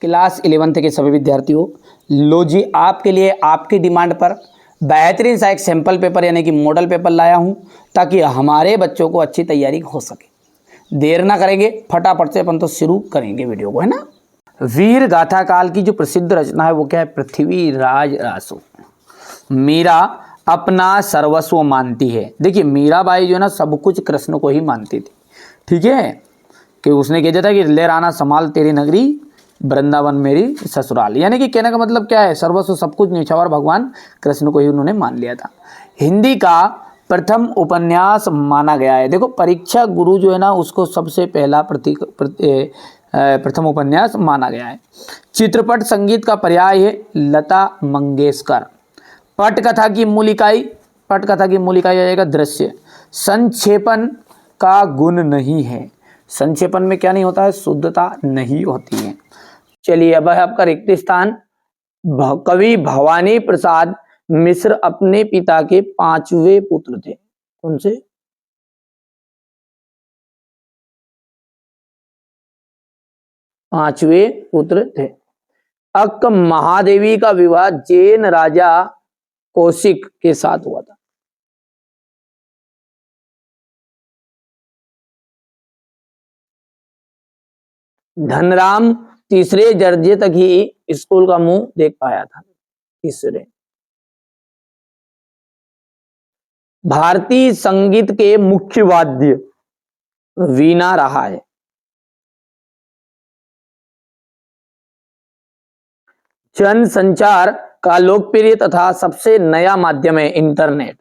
Class 11th के सभी विद्यार्थियों, लो जी आपके लिए आपकी डिमांड पर बेहतरीन सा एक सैंपल पेपर यानी कि मॉडल पेपर लाया हूं ताकि हमारे बच्चों को अच्छी तैयारी हो सके। देर ना करेंगे, फटाफट से अपन तो शुरू करेंगे वीडियो को, है ना। वीर गाथा काल की जो प्रसिद्ध रचना है वो क्या है? पृथ्वीराज रासो। मीरा अपना सर्वस्व मानती है। देखिए मीराबाई जो है ना सब कुछ कृष्ण को ही मानती थी, ठीक है, कि उसने कह दिया था कि ले राना संभाल तेरी नगरी, वृंदावन मेरी ससुराल। यानी कि कहने का मतलब क्या है? सर्वस्व सब कुछ न्यौछावर भगवान कृष्ण को ही उन्होंने मान लिया था। हिंदी का प्रथम उपन्यास माना गया है। देखो परीक्षा गुरु जो है ना उसको सबसे पहला प्रथम उपन्यास माना गया है। चित्रपट संगीत का पर्याय है लता मंगेशकर। पटकथा की मूल इकाई आ जाएगा दृश्य। संक्षेपण का गुण नहीं है। संक्षेपण में क्या नहीं होता है? शुद्धता नहीं होती है। चलिए अब है आपका रिक्त स्थान। कवि भवानी प्रसाद मिश्र अपने पिता के 5वें पुत्र थे। कौन से? पांचवें पुत्र थे। अक्क महादेवी का विवाह जैन राजा कौशिक के साथ हुआ था। धनराम तीसरे दर्जे तक ही स्कूल का मुंह देख पाया था। तीसरे। भारतीय संगीत के मुख्य वाद्य वीणा रहा है। जन संचार का लोकप्रिय तथा सबसे नया माध्यम है इंटरनेट।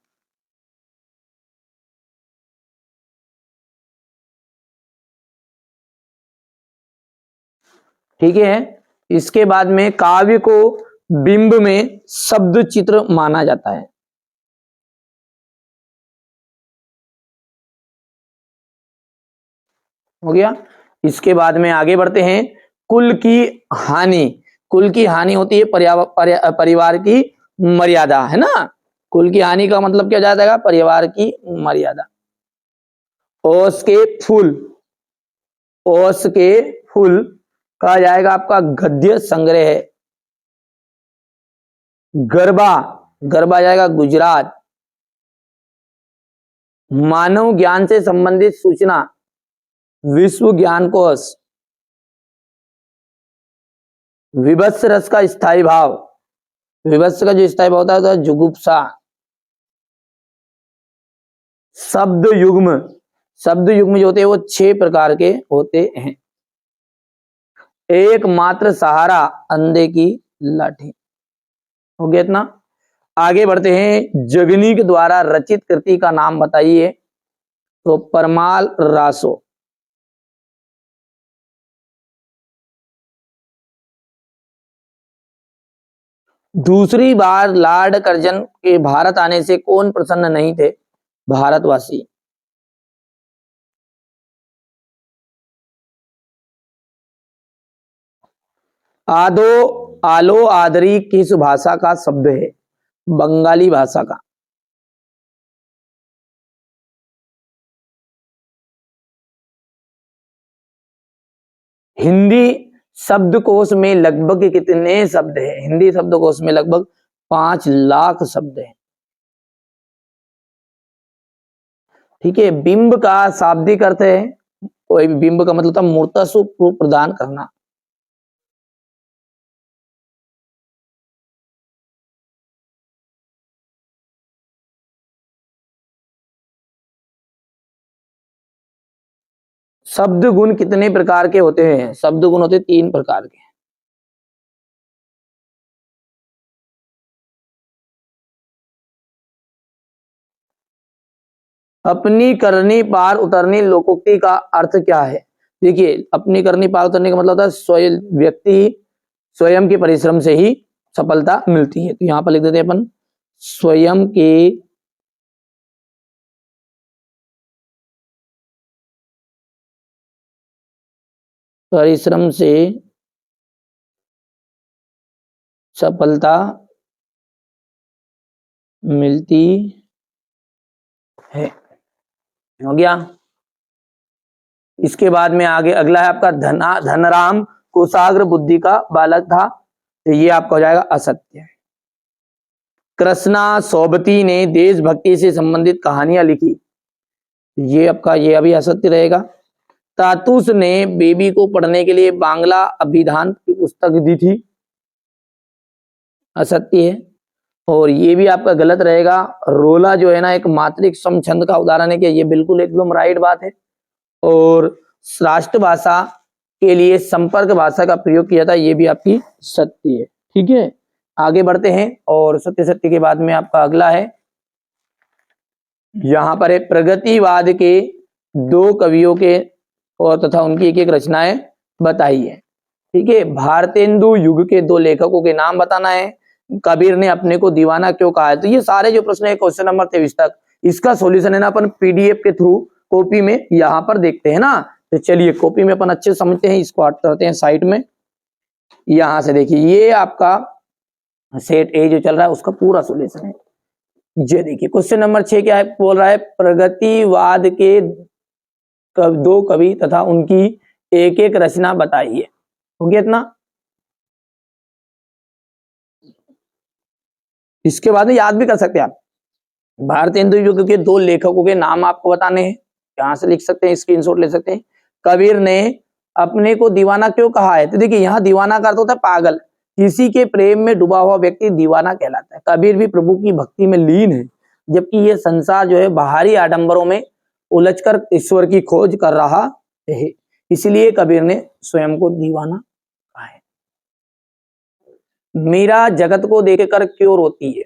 ठीक है। इसके बाद में काव्य को बिंब में शब्द चित्र माना जाता है। हो गया। इसके बाद में आगे बढ़ते हैं। कुल की हानि। कुल की हानि होती है परिवार की मर्यादा, है ना। कुल की हानि का मतलब क्या हो जाएगा? परिवार की मर्यादा। ओस के फूल। ओस के फूल कहा जाएगा आपका गद्य संग्रह है। गरबा। गरबा जाएगा गुजरात। मानव ज्ञान से संबंधित सूचना विश्व ज्ञान कोश। विभत्स रस का स्थायी भाव। विभत्स का जो स्थायी भाव होता है तो जुगुप्सा। शब्द युग्म। शब्द युग्म जो होते हैं वो 6 प्रकार के होते हैं। एकमात्र सहारा अंधे की लाठी। हो गया इतना। आगे बढ़ते हैं। जगनी के द्वारा रचित कृति का नाम बताइए। तो परमाल रासो। दूसरी बार लॉर्ड कर्जन के भारत आने से कौन प्रसन्न नहीं थे? भारतवासी। आदो आलो आदरी किस भाषा का शब्द है? बंगाली भाषा का। हिंदी शब्दकोश में लगभग कितने शब्द हैं? हिंदी शब्दकोश में लगभग 5 लाख शब्द हैं। ठीक है। बिंब का शाब्दिक अर्थ है, कोई भी बिंब का मतलब था मूर्त रूप प्रदान करना। शब्द गुण कितने प्रकार के होते हैं? शब्द गुण होते 3 प्रकार के। अपनी करनी पार उतरनी लोकोक्ति का अर्थ क्या है? देखिए अपनी करनी पार उतरने का मतलब होता है स्वयं व्यक्ति स्वयं के परिश्रम से ही सफलता मिलती है। तो यहां पर लिख देते हैं अपन स्वयं के परिश्रम से सफलता मिलती है। हो गया। इसके बाद में आगे अगला है आपका धनराम कुशाग्र बुद्धि का बालक था, तो ये आपका हो जाएगा असत्य। कृष्णा सोबती ने देशभक्ति से संबंधित कहानियां लिखी, ये आपका ये अभी असत्य रहेगा। तातुस ने बेबी को पढ़ने के लिए बांग्ला अभिधान की पुस्तक दी थी, असत्य है। और ये भी आपका गलत रहेगा। रोला जो है ना एक मात्रिक सम छंद का उदाहरण है, कि ये बिल्कुल एकदम राइट बात है। और राष्ट्रभाषा के लिए संपर्क भाषा का प्रयोग किया था, ये भी आपकी सत्य है। ठीक है, आगे बढ़ते हैं। और सत्य सत्य के बाद में आपका अगला है, यहां पर है प्रगतिवाद के दो कवियों के और तथा उनकी एक एक रचनाएं बताइए। ठीक है, भारतेंदु युग के दो लेखकों के नाम बताना है। कबीर ने अपने को दीवाना क्यों कहा है। तो ये सारे जो प्रश्न है क्वेश्चन नंबर 23 तक, इसका सॉल्यूशन है ना अपन पीडीएफ के थ्रू कॉपी में यहाँ पर देखते हैं ना। तो चलिए कॉपी में अपन अच्छे समझते हैं, इसको हट करते हैं साइड में। यहां से देखिए, ये आपका सेट ए जो चल रहा है उसका पूरा सॉल्यूशन है। ये देखिए क्वेश्चन नंबर 6 क्या है, बोल रहा है प्रगतिवाद के दो कवि तथा उनकी एक एक रचना बताइए। हो गया इतना। इसके बाद में याद भी कर सकते हैं आप। भारतेंदु युग के दो लेखकों के नाम आपको बताने हैं, यहां से लिख सकते हैं, स्क्रीनशॉट ले सकते हैं। कबीर ने अपने को दीवाना क्यों कहा है, तो देखिए यहाँ दीवाना का अर्थ होता है पागल। किसी के प्रेम में डूबा हुआ व्यक्ति दीवाना कहलाता है। कबीर भी प्रभु की भक्ति में लीन है, जबकि ये संसार जो है बाहरी आडंबरों में उलझकर ईश्वर की खोज कर रहा है, इसलिए कबीर ने स्वयं को दीवाना कहा है। मीरा जगत को देखकर क्यों रोती है।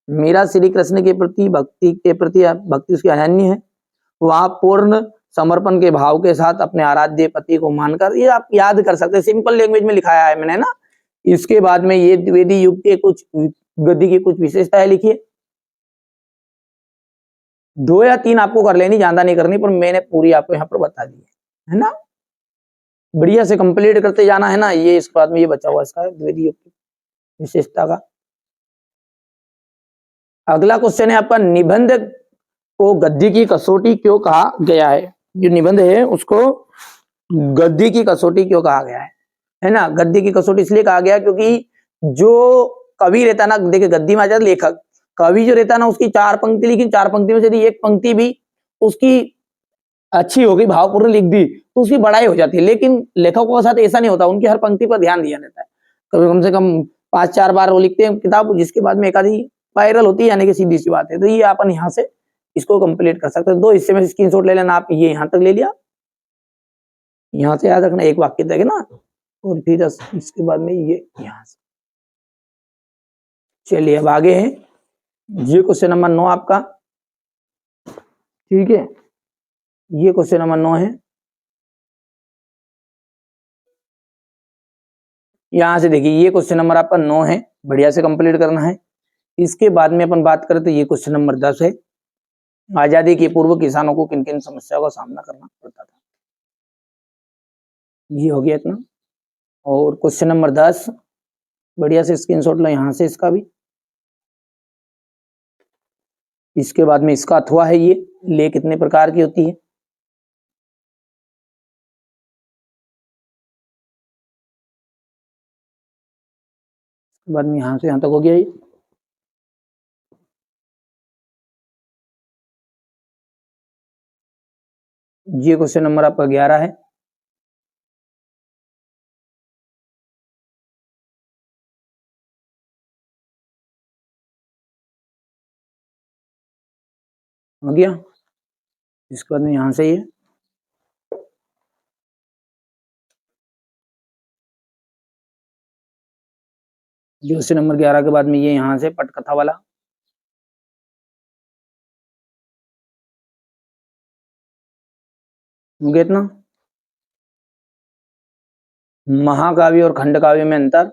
मीरा श्री कृष्ण के प्रति भक्ति उसकी अनन्य है। वह पूर्ण समर्पण के भाव के साथ अपने आराध्य पति को मानकर, ये आप याद कर सकते हैं, सिंपल लैंग्वेज में लिखाया है मैंने ना। इसके बाद में ये द्विवेदी युग के कुछ गद्य की कुछ विशेषताएं लिखिए। 2 या 3 आपको कर लेनी, ज्यादा नहीं करनी, पर मैंने पूरी आपको यहाँ पर बता दी है ना। बढ़िया से कंप्लीट करते जाना है ना। ये इसके बाद में ये बचा हुआ इसका द्विवेदी युग की विशेषता का। अगला क्वेश्चन है आपका, निबंध को गद्य की कसौटी क्यों कहा गया है। जो निबंध है उसको गद्य की कसौटी क्यों कहा गया है ना। गद्य की कसौटी इसलिए कहा गया क्योंकि जो कवि रहता ना, देखिए गद्य में आ जाता लेखक, कवि जो रहता ना उसकी 4 पंक्ति लिखी, 4 पंक्ति में से यदि एक पंक्ति भी उसकी अच्छी होगी, भावपूर्ण लिख दी, तो उसकी बड़ाई हो जाती है। लेकिन लेखकों के साथ ऐसा नहीं होता, उनकी हर पंक्ति पर ध्यान दिया जाता है। कभी कम से कम 5-4 बार वो लिखते हैं किताब, जिसके बाद में एक आधी वायरल होती है, यानी कि सीधी सी बात है। तो ये अपन यहाँ से इसको कंप्लीट कर सकते हैं। 2 हिस्से में स्क्रीनशॉट ले लेना आप। ये यहाँ तक ले लिया, यहाँ से याद रखना एक वाक्य तक है ना, और फिर इसके बाद में ये यहाँ से। चलिए अब आगे है, ये क्वेश्चन नंबर 9 आपका। ठीक है, ये क्वेश्चन नंबर 9 है। यहां से देखिए, ये क्वेश्चन नंबर आपका 9 है, बढ़िया से कंप्लीट करना है। इसके बाद में अपन बात करें तो ये क्वेश्चन नंबर 10 है, आजादी के पूर्व किसानों को किन किन समस्याओं का सामना करना पड़ता था। ये हो गया इतना। और क्वेश्चन नंबर 10 बढ़िया से स्क्रीनशॉट लो यहां से इसका भी। इसके बाद में इसका अथवा है, ये ले कितने प्रकार की होती है। बाद में यहां से यहां तक हो गया। ये क्वेश्चन नंबर आपका 11 है। हो गया। इसके बाद में यहां से ये क्वेश्चन नंबर 11 के बाद में ये यहां से पटकथा वाला। हो गया इतना। महाकाव्य और खंड काव्य में अंतर।